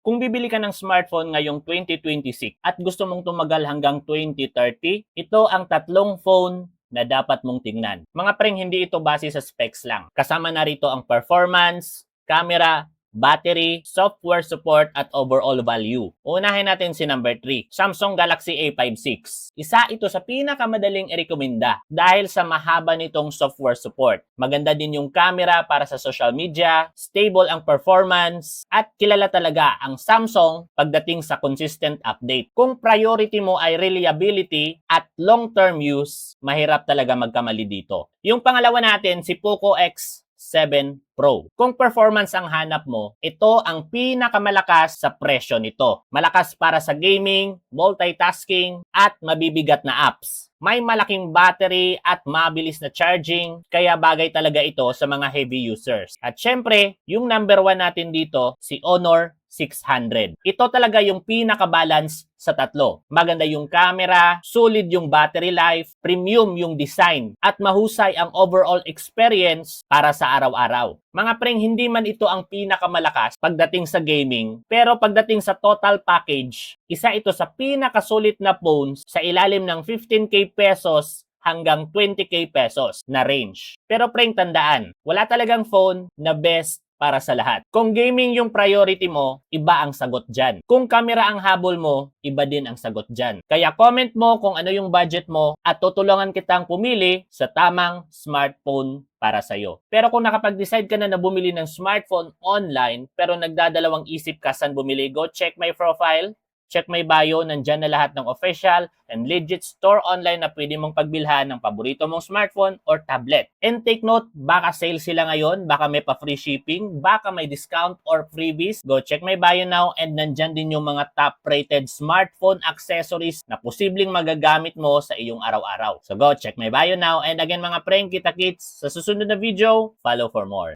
Kung bibili ka ng smartphone ngayong 2026 at gusto mong tumagal hanggang 2030, ito ang tatlong phone na dapat mong tingnan. Mga preng, hindi ito base sa specs lang. Kasama na rito ang performance, camera, battery, software support, at overall value. Unahin natin si number 3, Samsung Galaxy A56. Isa ito sa pinakamadaling i-rekomenda dahil sa mahaba nitong software support. Maganda din yung camera para sa social media, stable ang performance, at kilala talaga ang Samsung pagdating sa consistent update. Kung priority mo ay reliability at long-term use, mahirap talaga magkamali dito. Yung pangalawa natin, si Poco X7 Pro. Kung performance ang hanap mo, ito ang pinakamalakas sa presyo nito. Malakas para sa gaming, multitasking, at mabibigat na apps. May malaking battery at mabilis na charging, kaya bagay talaga ito sa mga heavy users. At syempre, yung number 1 natin dito, si Honor 600. Ito talaga yung pinaka-balance sa tatlo. Maganda yung camera, solid yung battery life, premium yung design, at mahusay ang overall experience para sa araw-araw. Mga preng, hindi man ito ang pinakamalakas pagdating sa gaming, pero pagdating sa total package, isa ito sa pinakasulit na phones sa ilalim ng 15k pesos hanggang 20k pesos na range. Pero preng, tandaan, wala talagang phone na best para sa lahat. Kung gaming yung priority mo, iba ang sagot dyan. Kung camera ang habol mo, iba din ang sagot dyan. Kaya comment mo kung ano yung budget mo at tutulungan kitang pumili sa tamang smartphone para sa'yo. Pero kung nakapag-decide ka na bumili ng smartphone online pero nagdadalawang isip ka saan bumili, go check my profile. Check my bio, nandyan na lahat ng official and legit store online na pwede mong pagbilhan ng paborito mong smartphone or tablet. And take note, baka sale sila ngayon, baka may pa-free shipping, baka may discount or freebies. Go check my bio now and nandyan din yung mga top-rated smartphone accessories na posibleng magagamit mo sa iyong araw-araw. So go check my bio now and again mga preng, kita-kits sa susunod na video, follow for more.